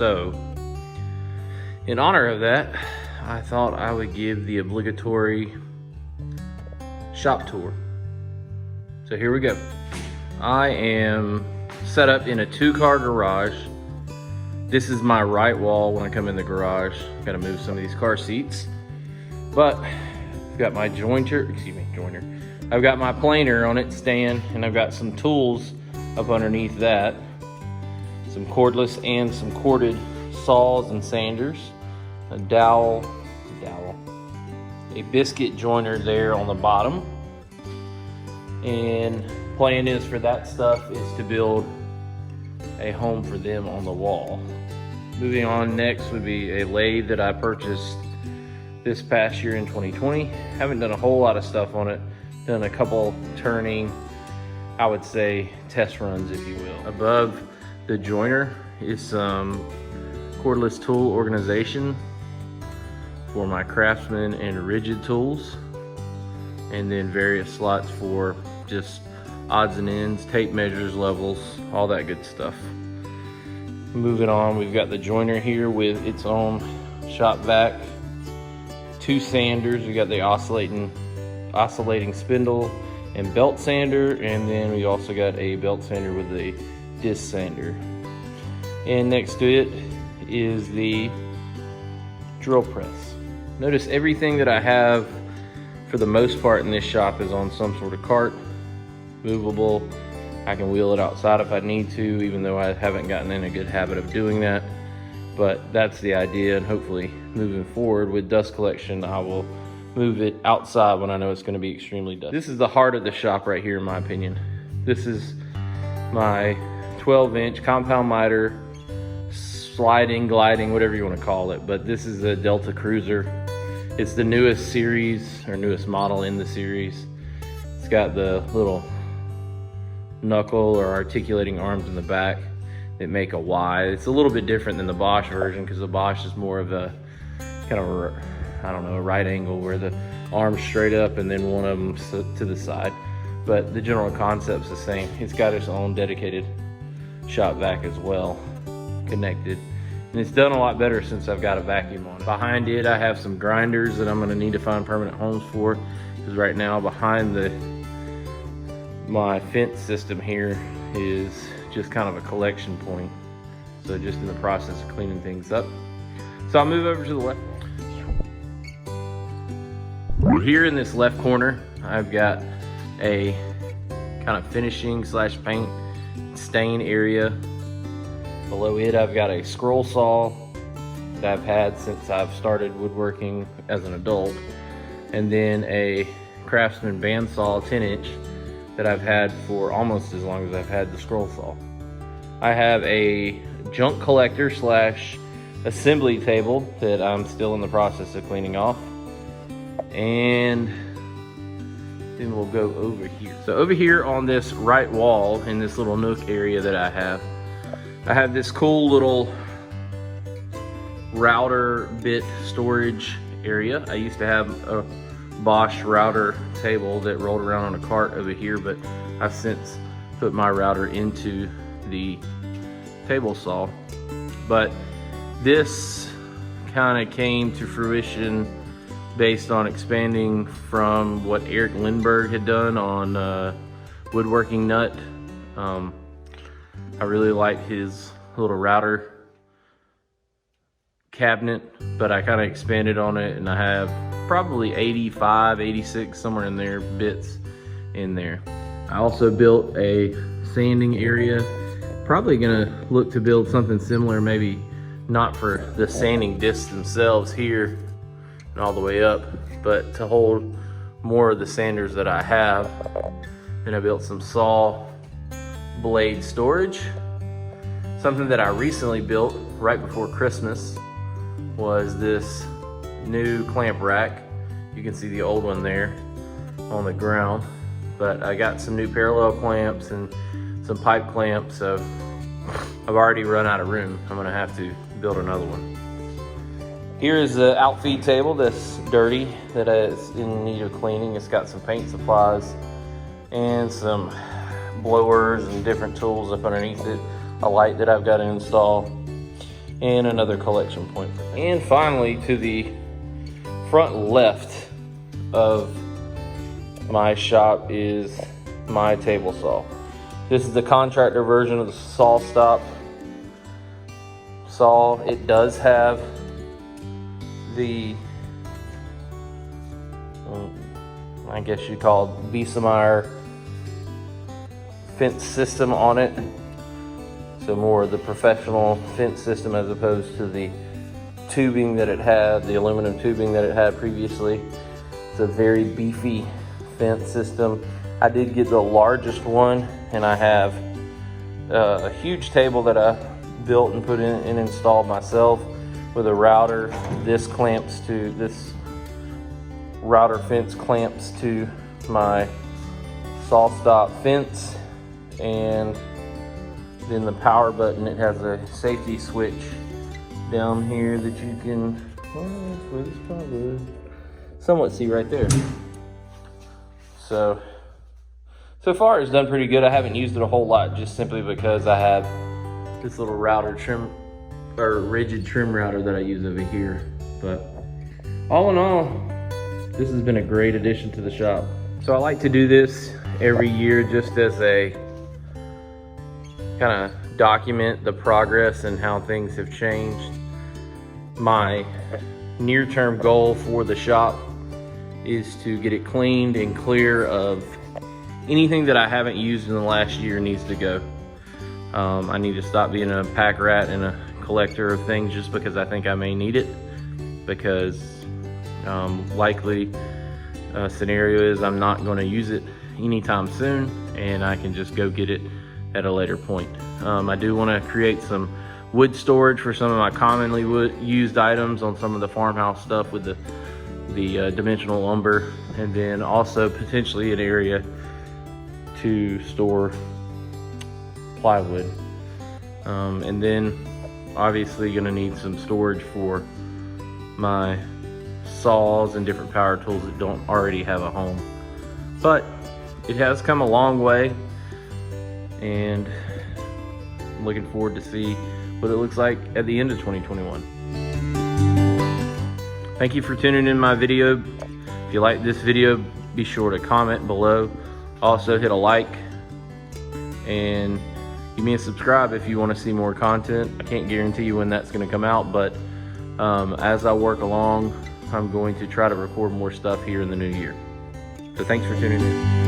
So in honor of that, I thought I would give the obligatory shop tour. So here we go. I am set up in a 2-car garage. This is my right wall when I come in the garage. Gotta move some of these car seats. But I've got my jointer. I've got my planer on its stand, and I've got some tools up underneath that. Some cordless and some corded saws and sanders. A dowel, a biscuit joiner there on the bottom. And plan is for that stuff is to build a home for them on the wall. Moving on, next would be a lathe that I purchased this past year in 2020. Haven't done a whole lot of stuff on it. Done a couple turning, I would say, test runs, if you will. Above the joiner is some cordless tool organization for my Craftsman and rigid tools. And then various slots for just odds and ends, tape measures, levels, all that good stuff. Moving on, we've got the joiner here with its own shop vac, 2 sanders. We got the oscillating spindle and belt sander, and then we also got a belt sander with a disc sander. And next to it is the drill press. Notice everything that I have for the most part in this shop is on some sort of cart, movable. I can wheel it outside if I need to, even though I haven't gotten in a good habit of doing that. But that's the idea, and hopefully moving forward with dust collection, I will move it outside when I know it's going to be extremely dusty. This is the heart of the shop right here, in my opinion. This is my 12-inch compound miter, sliding, gliding, whatever you want to call it. But this is a Delta Cruiser. It's the newest series, or newest model in the series. It's got the little knuckle or articulating arms in the back that make a Y. It's a little bit different than the Bosch version, because the Bosch is more of a kind of a, I don't know, a right angle where the arm's straight up and then one of them to the side. But the general concept's the same. It's got its own dedicated shop vac as well, connected. And it's done a lot better since I've got a vacuum on it. Behind it, I have some grinders that I'm gonna need to find permanent homes for, because right now behind my fence system here is just kind of a collection point. So just in the process of cleaning things up. So I'll move over to the left. Here in this left corner, I've got a kind of finishing / paint stain area. Below it, I've got a scroll saw that I've had since I've started woodworking as an adult. And then a Craftsman bandsaw 10-inch that I've had for almost as long as I've had the scroll saw. I have a junk collector / assembly table that I'm still in the process of cleaning off. And then we'll go over here. So over here on this right wall, in this little nook area that I have this cool little router bit storage area. I used to have a Bosch router table that rolled around on a cart over here, but I've since put my router into the table saw. But this kind of came to fruition based on expanding from what Eric Lindbergh had done on Woodworking Nut. I really like his little router cabinet, but I kind of expanded on it, and I have probably 85, 86, somewhere in there, bits in there. I also built a sanding area. Probably gonna look to build something similar, maybe not for the sanding discs themselves here and all the way up, but to hold more of the sanders that I have. And I built some saw blade storage. Something that I recently built right before Christmas was this new clamp rack. You can see the old one there on the ground, but I got some new parallel clamps and some pipe clamps, so I've already run out of room. I'm gonna have to build another one. Here is the outfeed table that's dirty, that is in need of cleaning. It's got some paint supplies and some blowers and different tools up underneath it, a light that I've got to install. and another collection point. And finally, to the front left of my shop is my table saw. This is the contractor version of the saw stop saw. It does have the, I guess you call it Biesemeyer fence system on it. So more of the professional fence system as opposed to the tubing that it had, the aluminum tubing that it had previously. It's a very beefy fence system. I did get the largest one, and I have a huge table that I built and put in and installed myself with a router. This router fence clamps to my saw stop fence, and then the power button, it has a safety switch down here that you can probably somewhat see right there. So far it's done pretty good. I haven't used it a whole lot just simply because I have this little router trim, or rigid trim router that I use over here. But all in all, this has been a great addition to the shop. So I like to do this every year just as a kind of document the progress and how things have changed. My near-term goal for the shop is to get it cleaned and clear of anything that I haven't used in the last year needs to go. I need to stop being a pack rat and a collector of things just because I think I may need it, because likely scenario is I'm not going to use it anytime soon and I can just go get it at a later point. I do want to create some wood storage for some of my commonly used items on some of the farmhouse stuff with the dimensional lumber, and then also potentially an area to store plywood. And then obviously gonna need some storage for my saws and different power tools that don't already have a home. But it has come a long way, and I'm looking forward to see what it looks like at the end of 2021. Thank you for tuning in my video. If you like this video, be sure to comment below. Also hit a like and give me a subscribe if you want to see more content. I can't guarantee you when that's going to come out, but as I work along, I'm going to try to record more stuff here in the new year. So thanks for tuning in.